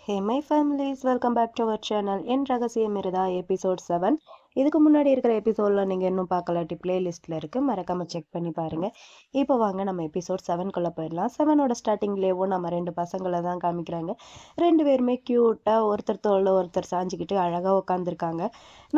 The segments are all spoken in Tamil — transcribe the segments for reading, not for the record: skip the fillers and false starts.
Hey my families, welcome back to our channel. என் ரகசியம் இருதா எபிசோட் 7. இதுக்கு முன்னாடி இருக்கிற எபிசோட்ல நீங்க இன்னும் பார்க்கலாட்டி பிளேலிஸ்ட்ல இருக்கு, மறக்காம செக் பண்ணி பாருங்க. இப்போ வாங்க நம்ம எபிசோட் 7 போயிடலாம். 7ஓட ஸ்டார்டிங்லேயும் நம்ம ரெண்டு பசங்களை தான் காமிக்கிறாங்க. ரெண்டு பேருமே கியூட்டா ஒருத்தர் தோல்ல ஒருத்தர் சாஞ்சிக்கிட்டு அழகா உட்காந்துருக்காங்க.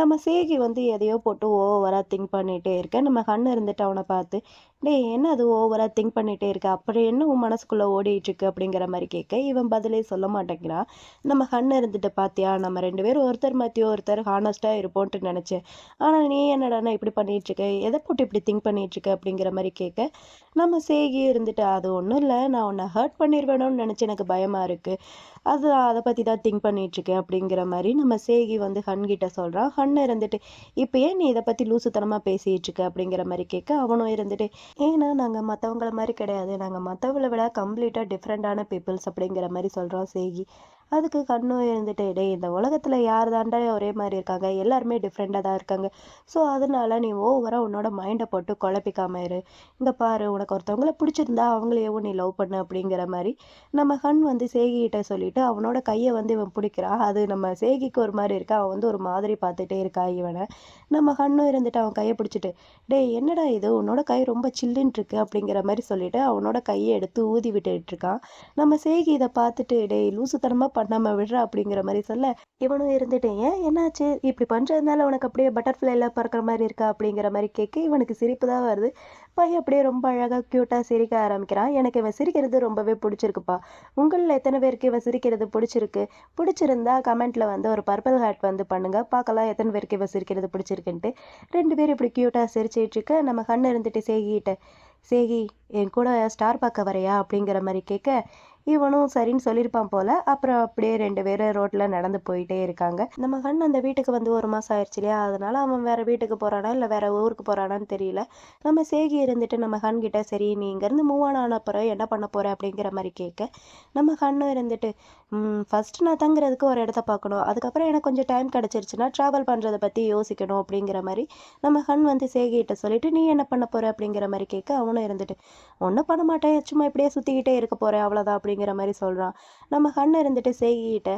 நம்ம சேகி வந்து எதையோ போட்டு ஓவரா திங்க் பண்ணிட்டே இருக்க. நம்ம கண்ணு இருந்துட்டு அவனை பார்த்து, டேய் என்ன அது ஓவரா திங்க் பண்ணிட்டே இருக்க, அப்படி என்ன உன் மனசுக்குள்ள ஓடிட்டு இருக்கு அப்படிங்கிற மாதிரி கேட்க இவன் பதிலே சொல்ல மாட்டேங்கிறான். நம்ம கண்ணு இருந்துட்டு பாத்தியா, நம்ம ரெண்டு பேரும் ஒருத்தர் மாத்தியோ ஒருத்தர் ஹானஸ்டா இருப்போம்ட்டு நினைச்சேன், ஆனா நீ என்னடானா இப்படி பண்ணிட்டு இருக்க, எதை போட்டு இப்படி திங்க் பண்ணிட்டு இருக்க அப்படிங்கிற மாதிரி கேட்க நம்ம சேகி இருந்துட்டு, அது ஒன்றும் இல்லை, நான் உன்னை ஹர்ட் பண்ணிடுவேணும்னு நினைச்சு எனக்கு பயமா இருக்கு, அதை பத்தி தான் திங்க் பண்ணிட்டு இருக்கேன் அப்படிங்கிற மாதிரி நம்ம சேகி வந்து ஹன் கிட்ட சொல்றான். ஹன் இருந்துட்டு, இப்போ ஏன் நீ இதை பத்தி லூசுத்தனமா பேசிட்டு இருக்க அப்படிங்கிற மாதிரி கேட்க அவனும் இருந்துட்டு, ஏன்னா நாங்க மற்றவங்கள மாதிரி கிடையாது, நாங்க மற்றவங்களை விட கம்ப்ளீட்டா டிஃப்ரெண்டான பீப்புள்ஸ் அப்படிங்கிற மாதிரி சொல்றான் சேகி. அதுக்கு கண்ணும் இருந்துட்டு, டேய் இந்த உலகத்துல யார் தாண்டா ஒரே மாதிரி இருக்காங்க, எல்லாருமே டிஃப்ரெண்டாக தான் இருக்காங்க. ஸோ அதனால நீ ஓவரா உன்னோட மைண்டை போட்டு குழப்பிக்காம இரு. இங்க பாரு, உனக்கு ஒருத்தவங்கள பிடிச்சிருந்தா அவங்களையவும் நீ லவ் பண்ணு அப்படிங்கிற மாதிரி நம்ம கண் வந்து சேகிகிட்ட சொல்லிட்டு அவனோட கையை வந்து இவன் பிடிக்கிறான். அது நம்ம சேகிக்கு ஒரு மாதிரி இருக்கா, அவன் வந்து ஒரு மாதிரி பார்த்துட்டே இருக்கா இவனை. நம்ம கண்ணும் இருந்துட்டு அவன் கையை பிடிச்சிட்டு, டேய் என்னடா இது, உன்னோட கை ரொம்ப சில்லுன்னு இருக்கு அப்படிங்கிற மாதிரி சொல்லிட்டு அவனோட கையை எடுத்து ஊதி விட்டுட்டு இருக்கான். நம்ம சேகி இதை பார்த்துட்டு, டேய் லூசுத்தனமா பண்ணாம விடுற அப்படிங்கிற மாதிரி சொல்ல இவனும் இருந்துட்டு, ஏன் என்னாச்சு, இப்படி பண்றதுனால உனக்கு அப்படியே பட்டர்ஃப்ளை எல்லாம் பறக்கிற மாதிரி இருக்கா அப்படிங்கிற மாதிரி கேட்க இவனுக்கு சிரிப்பு தான் வருது. பையன் அப்படியே ரொம்ப அழகா கியூட்டா சிரிக்க ஆரம்பிக்கிறான். எனக்கு இவன் சிரிக்கிறது ரொம்பவே பிடிச்சிருக்குப்பா. உங்களில் எத்தனை பேருக்கு இவன் சிரிக்கிறது பிடிச்சிருக்கு? பிடிச்சிருந்தா கமெண்ட்ல வந்து ஒரு பர்பிள் ஹார்ட் வந்து பண்ணுங்க, பார்க்கலாம் எத்தனை பேருக்கு இவன் சிரிக்கிறது பிடிச்சிருக்குன்ட்டு. ரெண்டு பேரும் இப்படி கியூட்டா சிரிச்சிட்டு இருக்க நம்ம கண்ணு இருந்துட்டு சேகிட்ட, சேகி என் கூட ஸ்டார் பார்க்க வரையா அப்படிங்கிற மாதிரி கேட்க இவனும் சரின்னு சொல்லியிருப்பான் போல. அப்புறம் அப்படியே ரெண்டு பேரும் ரோட்ல நடந்து போயிட்டே இருக்காங்க. நம்ம கண் அந்த வீட்டுக்கு வந்து 1 மாசம் ஆயிடுச்சு இல்லையா, அதனால அவன் வேற வீட்டுக்கு போறானா இல்லை வேற ஊருக்கு போறானான்னு தெரியல. நம்ம சேகி இருந்துட்டு நம்ம கண் கிட்ட, சரி நீ இங்கேருந்து மூவ் ஆன அப்புறம் என்ன பண்ண போற அப்படிங்கிற மாதிரி கேட்க நம்ம கண்ணும் இருந்துட்டு, ஃபர்ஸ்ட் நான் தங்குறதுக்கு ஒரு இடத்த பார்க்கணும், அதுக்கப்புறம் எனக்கு கொஞ்சம் டைம் கிடச்சிருச்சுன்னா ட்ராவல் பண்ணுறதை பற்றி யோசிக்கணும் அப்படிங்கிற மாதிரி நம்ம கண் வந்து சேகிட்ட சொல்லிட்டு, நீ என்ன பண்ண போற அப்படிங்கிற மாதிரி கேட்க அவனும் இருந்துட்டு, ஒன்றும் பண்ண மாட்டேன், சும்மா இப்படியே சுற்றிக்கிட்டே இருக்க போறேன் அவ்வளோதான் அப்படிங்கிற மாதிரி சொல்கிறான். நம்ம கண் இருந்துட்டு சேகிட்ட,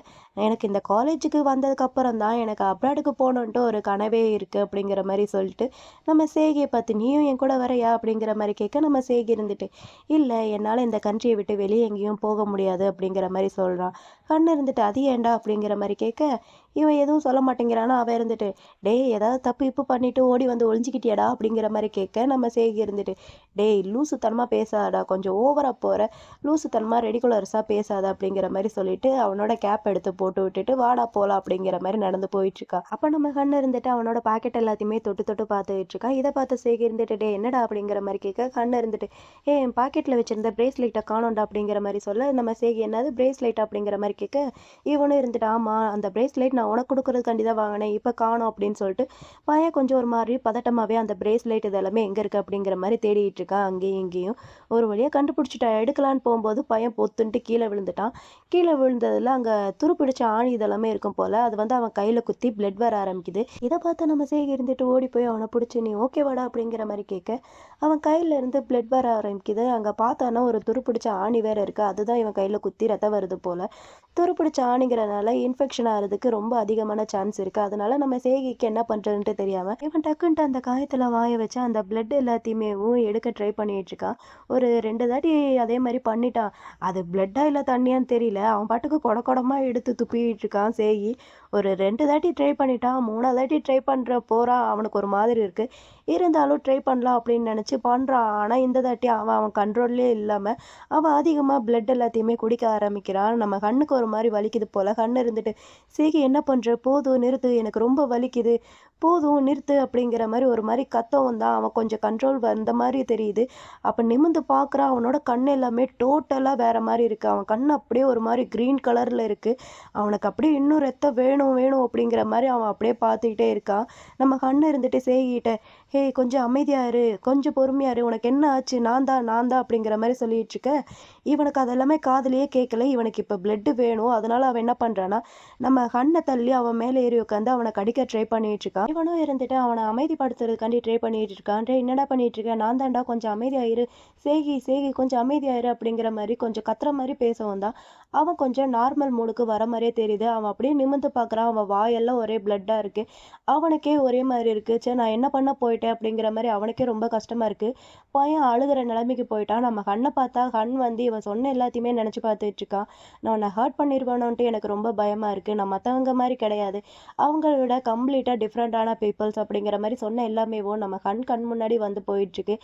எனக்கு இந்த காலேஜுக்கு வந்ததுக்கு அப்புறம் தான் எனக்கு அப்ராடுக்கு போகணுன்ட்டு ஒரு கனவே இருக்குது அப்படிங்கிற மாதிரி சொல்லிட்டு நம்ம சேகியை பார்த்து, நீயும் என் கூட வரையா அப்படிங்கிற மாதிரி கேட்க நம்ம சேகி இருந்துட்டு, இல்லை என்னால் இந்த கண்ட்ரியை விட்டு வெளியே எங்கேயும் போக முடியாது அப்படிங்கிற மாதிரி சொல்கிறான். கண் இருந்துட்டு, அது ஏன்டா அப்படிங்கிற மாதிரி கேட்க இவன் எதுவும் சொல்ல மாட்டேங்கிறானா. அவன் இருந்துட்டு, டேய் ஏதாவது தப்பு இப்போ பண்ணிட்டு ஓடி வந்து ஒளிஞ்சிக்கிட்டியாடா அப்படிங்கிற மாதிரி கேட்க நம்ம சேகி இருந்துட்டு, டேய் லூசுத்தனமாக பேசாதடா, கொஞ்சம் ஓவராக போகிற, லூசுத்தனமாக ரெடிகுலர்ஸாக பேசாத அப்படிங்கிற மாதிரி சொல்லிட்டு அவனோட கேப் எடுத்து போட்டு விட்டுட்டு வாடா போகலாம் அப்படிங்கிற மாதிரி நடந்து போயிட்டு இருக்கான். அப்போ நம்ம கண் இருந்துட்டு அவனோட பாக்கெட் எல்லாத்தையுமே தொட்டு தொட்டு பார்த்துட்டு இருக்கான். இதை பார்த்து சேகி இருந்துட்டு, டே என்னடா அப்படிங்கிற மாதிரி கேட்க கண் இருந்துட்டு, என் பாக்கெட்டில் வச்சிருந்த பிரேஸ்லெட்டை காணோண்டா அப்படிங்கிற மாதிரி சொல்ல நம்ம சேகி, என்னது பிரேஸ்லெட் அப்படிங்கிற மாதிரி கேட்க இவனும் இருந்துட்டு, ஆமாம் அந்த பிரேஸ்லெட் நான் உனக்கு கொடுக்குறதுக்காண்டி தான் வாங்கினேன், இப்போ காணோம் அப்படின்னு சொல்லிட்டு பையன் கொஞ்சம் ஒரு மாதிரி பதட்டமாகவே அந்த பிரேஸ்லெட் இதெல்லாமே எங்கே இருக்குது அப்படிங்கிற மாதிரி தேடிட்டு இருக்கான் அங்கேயும் இங்கேயும். ஒரு வழியாக கண்டுபிடிச்சிட்டா, எடுக்கலான்னு போகும்போது பையன் பொத்துன்ட்டு கீழே விழுந்துட்டான். கீழே விழுந்ததில் அங்கே துருப்பிடிச்ச ஆணி இதெல்லாமே இருக்கும் போல், அது வந்து அவன் கையில் குத்தி பிளட் வர ஆரம்பிக்குது. இதை பார்த்து நம்ம சேகி இருந்துட்டு ஓடி போய் அவனை பிடிச்சி, நீ ஓகேவாடா அப்படிங்கிற மாதிரி கேட்க அவன் கையில இருந்து பிளட் வர ஆரம்பிக்குது. அங்கே பார்த்தானா ஒரு துருப்பிடிச்ச ஆணி வேற இருக்குது, அதுதான் இவன் கையில் குத்தி ரத்தம் வருது போல். துருப்பிடிச்ச ஆணிங்கிறனால இன்ஃபெக்ஷன் ஆகிறதுக்கு ரொம்ப அதிகமான சான்ஸ் இருக்குது. அதனால நம்ம சேகிக்கு என்ன பண்ணுறதுன்ட்டு தெரியாமல் இவன் டக்குன்ட்டு அந்த காயத்தில் வாய வச்சு அந்த பிளட் எல்லாத்தையுமே எடுக்க ட்ரை பண்ணிட்டு இருக்கான். ஒரு 2 தாட்டி அதே மாதிரி பண்ணிட்டான். அது பிளட்டா இல்லை தண்ணியான்னு தெரியல, அவன் பாட்டுக்கு குடமாக எடுத்து துப்பிட்டு இருக்கான் சேகி. ஒரு 2 தாட்டி ட்ரை பண்ணிட்டான், 3ஆவது தாட்டி ட்ரை பண்ணுற போகிறான். அவனுக்கு ஒரு மாதிரி இருக்குது, இருந்தாலும் ட்ரை பண்ணலாம் அப்படின்னு நினச்சி பண்ணுறான். ஆனால் இந்த தாட்டி அவன் கண்ட்ரோல்லே இல்லாமல் அவன் அதிகமாக பிளட் எல்லாத்தையுமே குடிக்க ஆரம்பிக்கிறான். நம்ம கண்ணுக்கு ஒரு மாதிரி வலிக்குது போல். கண் இருந்துட்டு, சேகி என்ன பண்ணுற, போதும் நிறுத்து, எனக்கு ரொம்ப வலிக்குது, போதும் நிறுத்து அப்படிங்கிற மாதிரி ஒரு மாதிரி கத்தவும் தான் அவன் கொஞ்சம் கண்ட்ரோல் வந்த மாதிரி தெரியுது. அப்போ நிமிந்து பார்க்குறான், அவனோட கண் எல்லாமே டோட்டலாக வேற மாதிரி இருக்குது. அவன் கண் அப்படியே ஒரு மாதிரி க்ரீன் கலரில் இருக்குது. அவனுக்கு அப்படியே இன்னும் ரத்தம் வேணும் வேணும் அப்படிங்கிற மாதிரி அவன் அப்படியே பார்த்துக்கிட்டே இருக்கான். நம்ம கண் இருந்துட்டு சேகிட்ட, ஹே கொஞ்சம் அமைதியா இரு, கொஞ்சம் பொறுமையா இரு, உனக்கு என்ன ஆச்சு, நான் தான் அப்படிங்கிற மாதிரி சொல்லிட்டு இருக்க இவனுக்கு அதெல்லாமே காதுலயே கேட்கல. இவனுக்கு இப்போ பிளட்டு வேணும். அதனால அவன் என்ன பண்ணுறான்னா, நம்ம கண்ணை தள்ளி அவன் மேலே ஏறி உட்காந்து அவனை கடிக்க ட்ரை பண்ணிட்டு இருக்கான். இவனும் இருந்துட்டு அவனை அமைதிப்படுத்துறதுக்காண்டி ட்ரை பண்ணிட்டு இருக்கான். என்னடா பண்ணிட்டு இருக்கேன், நான் தான்டா, கொஞ்சம் அமைதியாயிரு, சேகி சேகி கொஞ்சம் அமைதியாயிரு அப்படிங்கிற மாதிரி கொஞ்சம் கத்துற மாதிரி பேசவும் தான் அவன் கொஞ்சம் நார்மல் மூடுக்கு வர மாதிரியே தெரியுது. அவன் அப்படியே நிமிர்ந்து பார்க்குறான். அவன் வாயெல்லாம் ஒரே பிளட்டா இருக்கு. அவனுக்கே ஒரே மாதிரி இருக்கு. சே நான் என்ன பண்ண போயிட்டேன் அப்படிங்கிற மாதிரி அவனுக்கே ரொம்ப கஷ்டமா இருக்கு. பையன் அழுகுற நிலைமைக்கு போயிட்டான். நம்ம கண்ணை பார்த்தா கண் வந்து இவன் சொன்ன எல்லாத்தையுமே நினைச்சு பார்த்துட்டு இருக்கான். நான் உன்னை ஹர்ட் பண்ணிருவானோன்ட்டு எனக்கு ரொம்ப பயமா இருக்கு. நான் மற்றவங்க மாதிரி கிடையாது. அவங்களோட கம்ப்ளீட்டா டிஃப்ரெண்டான பீப்புள்ஸ் அப்படிங்கிற மாதிரி சொன்ன எல்லாமேவும் நம்ம கண் முன்னாடி வந்து போயிட்டு இருக்கு.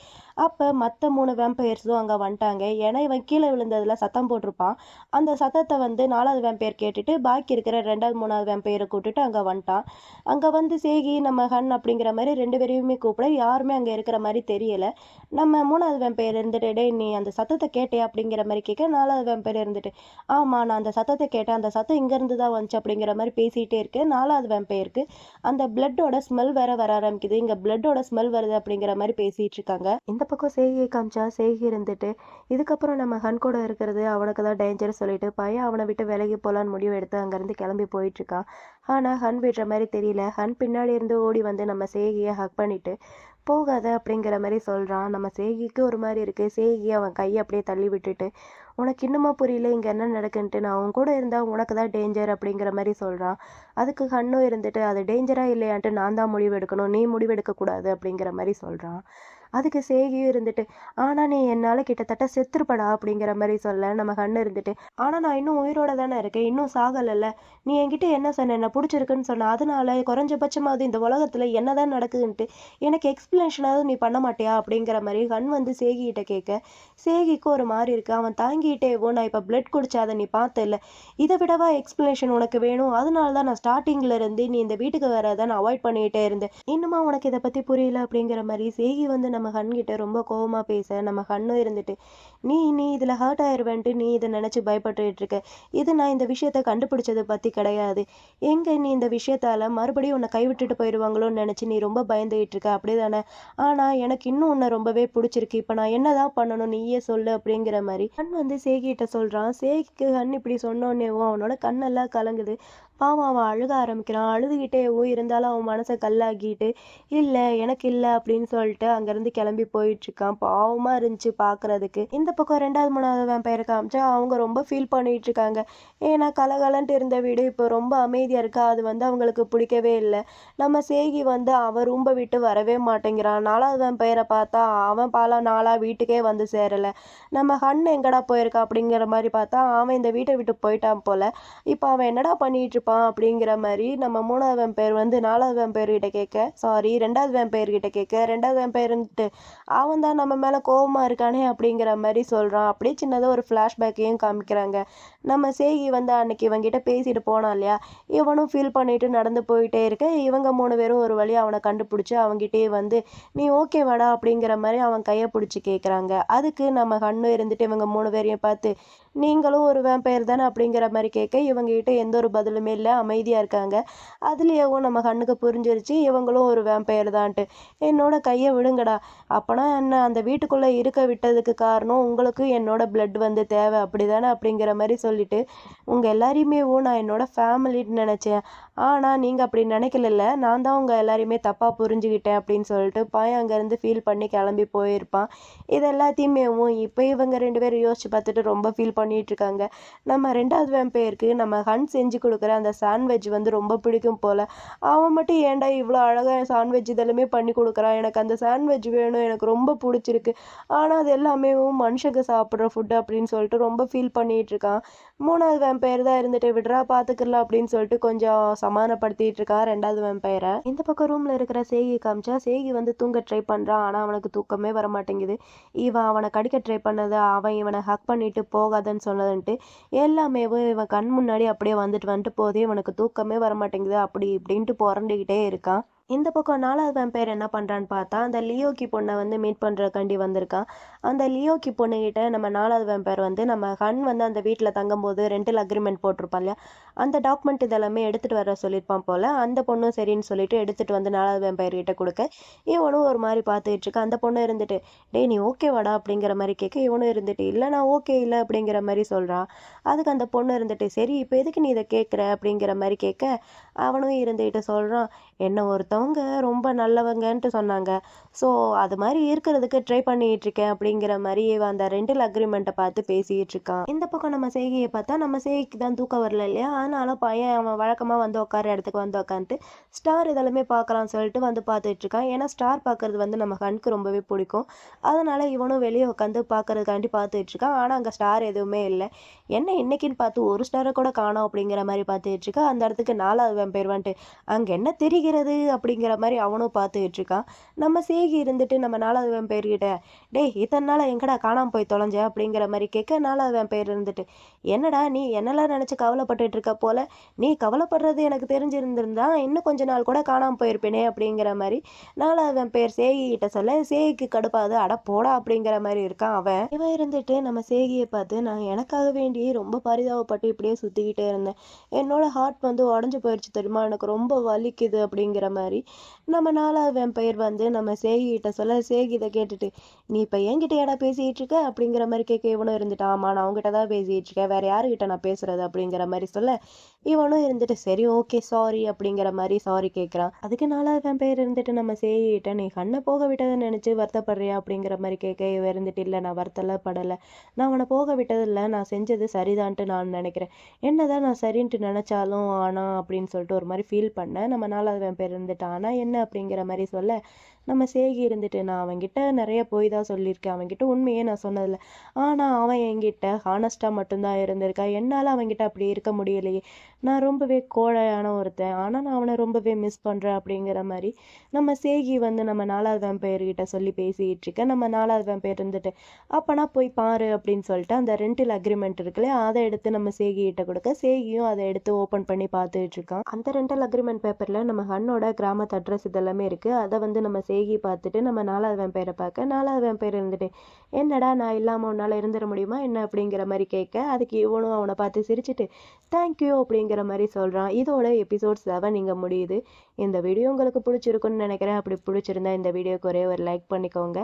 அப்ப மத்த 3 வேம்பயர்ஸும் அங்க வந்துட்டாங்க. ஏன்னா இவன் கீழே விழுந்ததுல சத்தம் போட்டிருப்பான். அந்த சத்தத்தை வந்து 4வது வேம்பயர் கேட்டுட்டு பாக்கி இருக்கிற 2வது 3வது வேம்பயரை கூட்டிட்டு அங்க வந்துட்டான். அங்க வந்து சேகி நம்ம ஹன் அப்படிங்கிற மாதிரி 2 பேரையுமே கூப்பிட யாருமே அங்க இருக்கிற மாதிரி தெரியல. நம்ம 3வது வேம்பயர் இருந்துட்டு டேய் நீ அந்த சத்தத்தை கேட்டியா அப்படிங்கிற மாதிரி கேட்க 4வது வேம்பயர் இருந்துட்டு ஆமா நான் அந்த சத்தத்தை கேட்டேன். அந்த சத்தம் இங்க இருந்து தான் வந்துச்சு அப்படிங்கிற மாதிரி பேசிட்டே இருக்கு. 4வது வேம்பயருக்கு அந்த பிளட்டோட ஸ்மெல் வேற வர ஆரம்பிக்குது. இங்க பிளட்டோட ஸ்மெல் வருது அப்படிங்கிற மாதிரி பேசிட்டு இருக்காங்க. இந்த பக்கம் சேகியை காமிச்சா சேகி இருந்துட்டு இதுக்கப்புறம் நம்ம ஹன் கூட இருக்கிறது அவனுக்கு தான் டேஞ்சர் சொல்லிட்டு பையன் அவனை விட்டு விலகி போலான்னு முடிவு எடுத்து அங்கிருந்து கிளம்பி போயிட்டு இருக்கான். ஆனா ஹன் விடுற மாதிரி தெரியல. ஹன் பின்னாடி இருந்து ஓடி வந்து நம்ம சேகியை ஹக் பண்ணிட்டு போகாத அப்படிங்கிற மாதிரி சொல்றான். நம்ம சேகிக்கு ஒரு மாதிரி இருக்கு. சேகி அவன் கையை அப்படியே தள்ளி விட்டுட்டு உனக்கு இன்னுமா புரியல இங்க என்ன நடக்குன்ட்டு, நான் உன் கூட இருந்தா உனக்கு தான் டேஞ்சர் அப்படிங்கிற மாதிரி சொல்றான். அதுக்கு ஹன்னும் இருந்துட்டு அது டேஞ்சரா இல்லையான்ட்டு நான் தான் முடிவு எடுக்கணும், நீ முடிவெடுக்க கூடாது அப்படிங்கிற மாதிரி சொல்றான். அதுக்கு சேகியும் இருந்துட்டு ஆனா நீ என்னால கிட்டத்தட்ட செத்துருப்படா அப்படிங்கிற மாதிரி சொல்ல நம்ம கண்ணு இருந்துட்டு ஆனா நான் இன்னும் உயிரோட தானே இருக்கேன், இன்னும் சாகலைல்ல. நீ என்கிட்ட என்ன சொன்ன, என்ன பிடிச்சிருக்குன்னு சொன்ன, அதனால குறைஞ்சபட்சமாவது இந்த உலகத்துல என்னதான் நடக்குதுன்ட்டு எனக்கு எக்ஸ்பிளனேஷனாவது நீ பண்ண மாட்டியா அப்படிங்கிற மாதிரி கண் வந்து சேகிகிட்ட கேட்க சேகிக்கு ஒரு மாதிரி இருக்கு. அவன் தாங்கிட்டேவோ நான் இப்ப பிளட் குடிச்சா அதை நீ பார்த்த இல்ல, இதை விடவா எக்ஸ்பிளனேஷன் உனக்கு வேணும், அதனால தான் நான் ஸ்டார்டிங்ல இருந்து நீ இந்த வீட்டுக்கு வரதை நான் அவாய்ட் பண்ணிட்டே இருந்தேன், இன்னுமா உனக்கு இதை பத்தி புரியல அப்படிங்கிற மாதிரி சேகி வந்து நம்ம ஹன் கிட்ட ரொம்ப கோவமா பேச நம்ம ஹன்னும் இருந்துட்டு நீ நீ இதுல ஹர்ட் ஆயிருவேன்ட்டு நீ இதை நினைச்சு பயப்பட்டுட்டு இருக்க, இது நான் இந்த விஷயத்த கண்டுபிடிச்சதை பத்தி கிடையாது, எங்க நீ இந்த விஷயத்தால மறுபடியும் உன்னை கைவிட்டுட்டு போயிடுவாங்களோன்னு நினைச்சு நீ ரொம்ப பயந்துகிட்டு இருக்க அப்படிதானே, ஆனா எனக்கு இன்னும் உன்னை ரொம்பவே பிடிச்சிருக்கு, இப்ப நான் என்னதான் பண்ணணும் நீயே சொல்லு அப்படிங்கிற மாதிரி ஹன் வந்து சேகிட்ட சொல்றான். சேகிக்கு ஹன் இப்படி சொன்னோன்னேவும் அவனோட கண்ணெல்லாம் கலங்குது. பாவம் அவன் அழுக ஆரம்பிக்கிறான். அழுதுகிட்டேவும் இருந்தாலும் அவன் மனசை கல்லாக்கிட்டு இல்ல எனக்கு இல்ல அப்படின்னு சொல்லிட்டு அங்கிருந்து கிளம்பி போயிட்டு இருக்கான். பாவமா இருந்துச்சு பாக்குறதுக்கு. இந்த பக்கம் 2வது 3வது வேம்பயர் காமிச்சா அவங்க ரொம்ப ஃபீல் பண்ணிட்டு இருக்காங்க. ஏன்னா கலகலன்ட்டு இருந்த வீடு இப்போ ரொம்ப அமைதியா இருக்கா. அது வந்து அவங்களுக்கு பிடிக்கவே இல்லை. நம்ம சேகி வந்து அவன் ரூம்ப விட்டு வரவே மாட்டேங்கிறான். 4வது வேம்பயரை பார்த்தா அவன் பாலா நாளா வீட்டுக்கே வந்து சேரல. நம்ம ஹன் எங்கடா போயிருக்கா அப்படிங்கிற மாதிரி பார்த்தா அவன் இந்த வீட்டை விட்டு போயிட்டான் போல. இப்போ அவன் என்னடா பண்ணிட்டு இருப்பான் அப்படிங்கிற மாதிரி நம்ம 3வது வேம்பயர் வந்து 4வது வேம்பயர் கிட்ட கேட்க சாரி 2வது வேம்பயர் கிட்ட கேட்க 2வது வேம்பயர்ன்ட்டு அவன் தான் நம்ம மேல கோவமா இருக்கானே அப்படிங்கிற மாதிரி சொல்றான். அப்படியே சின்னதாக ஒரு ஃப்ளாஷ்பேக்கையும் காமிக்கிறாங்க. நம்ம சேகி வந்து அன்னைக்கு இவங்கிட்ட பேசிட்டு போனான் இல்லையா, இவனும் ஃபீல் பண்ணிட்டு நடந்து போயிட்டே இருக்க இவங்க 3 பேரும் ஒரு வழி அவனை கண்டுபிடிச்சு அவங்கிட்டே வந்து நீ ஓகே வாடா அப்படிங்கிற மாதிரி அவன் கையை பிடிச்சி கேட்குறாங்க. அதுக்கு நம்ம கண்ணு இருந்துட்டு இவங்க 3 பேரையும் பார்த்து நீங்களும் ஒரு வேம்பயர் தானே அப்படிங்கிற மாதிரி கேட்க இவங்க கிட்ட எந்த ஒரு பதிலுமே இல்லை, அமைதியா இருக்காங்க. அதுலயேவும் நம்ம கண்ணுக்கு புரிஞ்சிருச்சு இவங்களும் ஒரு வேம்பயர் தான்ட்டு. என்னோட கையை விடுங்கடா, அப்பனா என்ன அந்த வீட்டுக்குள்ள இருக்க விட்டதுக்கு காரணம் உங்களுக்கு என்னோட பிளட் வந்து தேவை அப்படிதானே அப்படிங்கிற மாதிரி சொல்லிட்டு உங்க எல்லாரையுமே நான் என்னோட ஃபேமிலின்னு நினைச்சேன், ஆனா நீங்க அப்படி நினைக்கல, நான் தான் உங்க எல்லாரையுமே தப்பா புரிஞ்சுக்கிட்டேன் அப்படின்னு சொல்லிட்டு பையன் அங்கிருந்து ஃபீல் பண்ணி கிளம்பி போயிருப்பான். இது எல்லாத்தையுமே இப்போ இவங்க 2 பேரும் யோசிச்சு பார்த்துட்டு ரொம்ப ஃபீல் பண்ணிட்டு இருக்காங்க. நம்ம 2வது வேம்பயருக்கு நம்ம ஹன் செஞ்சு கொடுக்குற அந்த சாண்ட்விச் வந்து ரொம்ப பிடிக்கும் போல. அவன் மட்டும் ஏன்டா இவ்வளோ அழகாக சாண்ட்விச் இதெல்லாமே பண்ணி கொடுக்குறான், எனக்கு அந்த சாண்ட்விச் வேணும், எனக்கு ரொம்ப பிடிச்சிருக்கு, ஆனால் அது எல்லாமே மனுஷங்க சாப்பிட்ற ஃபுட்டு அப்படின்னு சொல்லிட்டு ரொம்ப ஃபீல் பண்ணிட்டு இருக்கான். 3வது வேம்பயர் தான் இருந்துட்டு விட்றா பார்த்துக்கலாம் அப்படின்னு சொல்லிட்டு கொஞ்சம் சமாதானப்படுத்திட்டு இருக்கான் 2வது வேம்பயரை. இந்த பக்கம் ரூம்ல இருக்கிற சேகி காமிச்சா சேகி வந்து தூங்க ட்ரை பண்றான். ஆனால் அவனுக்கு தூக்கமே வர மாட்டேங்குது. இவன் அவனை கடிக்க ட்ரை பண்ணது, அவன் இவனை ஹக் பண்ணிட்டு போகாதன்னு சொன்னதுன்ட்டு எல்லாமே இவன் கண் முன்னாடி அப்படியே வந்துட்டு போதே இவனுக்கு தூக்கமே வர மாட்டேங்குது. அப்படி இப்படின்ட்டு புரண்டுகிட்டே இருக்கான். இந்த பக்கம் 4வது வேம்பயர் என்ன பண்றான்னு பார்த்தா அந்த லியோக்கி பொண்ணை வந்து மீட் பண்றதுக்காண்டி வந்திருக்கான். அந்த லியோக்கி பொண்ணுகிட்ட நம்ம 4வது வேம்பயர் வந்து நம்ம ஹன் வந்து அந்த வீட்டில் தங்கும்போது ரெண்டல் அக்ரிமெண்ட் போட்டிருப்பான் இல்லையா, அந்த டாக்குமெண்ட் இதெல்லாமே எடுத்துட்டு வர சொல்லியிருப்பான் போல. அந்த பொண்ணும் சரின்னு சொல்லிட்டு எடுத்துட்டு வந்து 4வது வேம்பயர் கிட்ட கொடுக்க இவனும் ஒரு மாதிரி பார்த்துட்டு இருக்கான். அந்த பொண்ணு இருந்துட்டு டேய் நீ ஓகேவாடா அப்படிங்கிற மாதிரி கேட்க இவனும் இருந்துட்டு இல்லை நான் ஓகே இல்லை அப்படிங்கிற மாதிரி சொல்றான். அதுக்கு அந்த பொண்ணு இருந்துட்டு சரி இப்போ எதுக்கு நீ இதை கேட்குற அப்படிங்கிற மாதிரி கேட்க அவனும் இருந்துகிட்டு சொல்றான் என்ன ஒருத்தன் ஒருத்தவங்க ரொம்ப நல்லவங்கன்ட்டு சொன்னாங்க. ஸோ அது மாதிரி இருக்கிறதுக்கு ட்ரை பண்ணிட்டு இருக்கேன் அப்படிங்கிற மாதிரி அந்த ரெண்டில் அக்ரிமெண்ட்டை பார்த்து பேசிட்டு இருக்கான். இந்த பக்கம் நம்ம செய்கையை பார்த்தா நம்ம செய்கைக்கு தான் தூக்கம் வரல இல்லையா, அதனால பையன் அவன் வழக்கமாக வந்து உட்கார இடத்துக்கு வந்து உட்காந்துட்டு ஸ்டார் இதெல்லாமே பார்க்கலாம்னு சொல்லிட்டு வந்து பார்த்துட்டு இருக்கான். ஏன்னா ஸ்டார் பார்க்கறது வந்து நம்ம கண்ணுக்கு ரொம்பவே பிடிக்கும். அதனால இவனும் வெளியே உட்காந்து பார்க்கறதுக்காண்டி பார்த்துட்டு இருக்கான். ஆனால் அங்கே ஸ்டார் எதுவுமே இல்லை. என்ன இன்னைக்குன்னு பார்த்து ஒரு ஸ்டாரை கூட காணோம் அப்படிங்கிற மாதிரி பார்த்துட்டு இருக்கா. அந்த இடத்துக்கு 4வது வேம்பயர் வந்துட்டு அங்கே என்ன தெரிகிறது அப்படிங்கிற மாதிரி அவனும் பார்த்துட்டு இருக்கான். நம்ம சேகி இருந்துட்டு நம்ம 4வது வேம்பயர்கிட்ட, டேய் இத்தனை நாள் எங்கடா காணாமல் போய் தொலைஞ்ச அப்படிங்கிற மாதிரி கேட்க, 4வது வேம்பயர் இருந்துட்டு, என்னடா நீ என்னெல்லாம் நினச்சி கவலைப்பட்டுட்டு இருக்க போல, நீ கவலைப்படுறது எனக்கு தெரிஞ்சிருந்திருந்தா இன்னும் கொஞ்ச நாள் கூட காணாமல் போயிருப்பேனே அப்படிங்கிற மாதிரி 4வது வேம்பயர் சேகி கிட்ட சொல்ல, சேகிக்கு கடுப்பாது, அட போடா அப்படிங்கிற மாதிரி இருக்கான் அவன். இவன் இருந்துட்டு நம்ம சேகியை பார்த்து, நான் எனக்காக வேண்டி ரொம்ப பரிதாபப்பட்டு இப்படியே சுற்றிக்கிட்டே இருந்தேன். என்னோட ஹார்ட் வந்து உடஞ்சி போயிடுச்சு தெரியுமா, எனக்கு ரொம்ப வலிக்குது அப்படிங்கிற மாதிரி நம்ம 4வது வேம்பயர் வந்து நம்ம சேகி கிட்ட சொல்ல, சேகி இதை கேட்டுட்டு, நீ இப்போ என்கிட்ட ஏடா பேசிகிட்டு இருக்க அப்படிங்கிற மாதிரி கேட்க, இவனும் இருந்துட்டு, ஆமா நான் அவங்ககிட்ட தான் பேசிகிட்டு இருக்கேன், வேற யாருக்கிட்ட நான் பேசுறது அப்படிங்கிற மாதிரி சொல்ல, இவனும் இருந்துட்டு சரி ஓகே சாரி அப்படிங்கிற மாதிரி சாரி கேட்குறான். அதுக்கு 4வது வேம்பயர் இருந்துட்டு நம்ம சேகி கிட்ட, நீ கண்ணை போக விட்டதை நினைச்சு வருத்தப்படுறியா அப்படிங்கிற மாதிரி கேட்க, இவ இருந்துட்டு, இல்லை நான் வருத்தல படலை, நான் அவனை போக விட்டதில்லை, நான் செஞ்சது சரிதான்ட்டு நான் நினைக்கிறேன், என்னதான் நான் சரின்ட்டு நினைச்சாலும் ஆனா அப்படின்னு சொல்லிட்டு ஒரு மாதிரி ஃபீல் பண்ணேன். நம்ம 4வது வேம்பயர் இருந்துட்டு, ஆனா என்ன அப்படிங்கிற மாதிரி சொல்ல, நம்ம சேகி இருந்துட்டு, நான் அவன்கிட்ட நிறைய போய் தான் சொல்லியிருக்கேன், அவன்கிட்ட உண்மையே நான் சொன்னதில்லை, ஆனால் அவன் என்கிட்ட ஹானஸ்ட்டாக மட்டும்தான் இருந்திருக்கான், என்னால் அவன்கிட்ட அப்படி இருக்க முடியலையே, நான் ரொம்பவே கோழையான ஒருத்தன், ஆனால் நான் அவனை ரொம்பவே மிஸ் பண்ணுறேன் அப்படிங்கிற மாதிரி நம்ம சேகி வந்து நம்ம 4வது வேம்பயர்கிட்ட சொல்லி பேசிகிட்டு இருக்கேன். நம்ம 4வது வேம்பயர் இருந்துட்டு, அப்போனா போய் பாரு அப்படின்னு சொல்லிட்டு அந்த ரெண்டில் அக்ரிமெண்ட் இருக்குல்லையே அதை எடுத்து நம்ம சேகி கிட்ட கொடுக்க, சேகியும் அதை எடுத்து ஓப்பன் பண்ணி பார்த்துட்டு இருக்கான். அந்த ரெண்டல் அக்ரிமெண்ட் பேப்பரில் நம்ம ஹன்னோட கிராமத்து அட்ரஸ் இதெல்லாமே இருக்குது. அதை வந்து நம்ம சேகி பார்த்துட்டு நம்ம 4வது வேம்பயரை பார்க்க, 4வது வேம்பயர் இருந்துட்டு, என்னடா நான் இல்லாமல் உன்னால் இருந்துட முடியுமா என்ன அப்படிங்கிற மாதிரி கேட்க, அதுக்கு இவனும் அவனை பார்த்து சிரிச்சிட்டு தேங்க்யூ அப்படிங்கிற மாதிரி சொல்கிறான். இதோட எபிசோட் 7 இங்கே முடியுது. இந்த வீடியோ உங்களுக்கு பிடிச்சிருக்குன்னு நினைக்கிறேன். அப்படி பிடிச்சிருந்தா இந்த வீடியோக்கு ஒரே ஒரு லைக் பண்ணிக்கோங்க.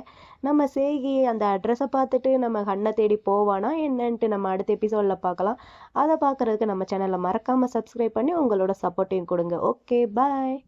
நம்ம சேகி அந்த அட்ரஸை பார்த்துட்டு நம்ம கண்ணை தேடி போவானா என்னன்ட்டு நம்ம அடுத்த எபிசோடில் பார்க்கலாம். அதை பார்க்குறதுக்கு நம்ம சேனலை மறக்காமல் சப்ஸ்கிரைப் பண்ணி உங்களோட சப்போர்ட்டையும் கொடுங்க. Okay bye.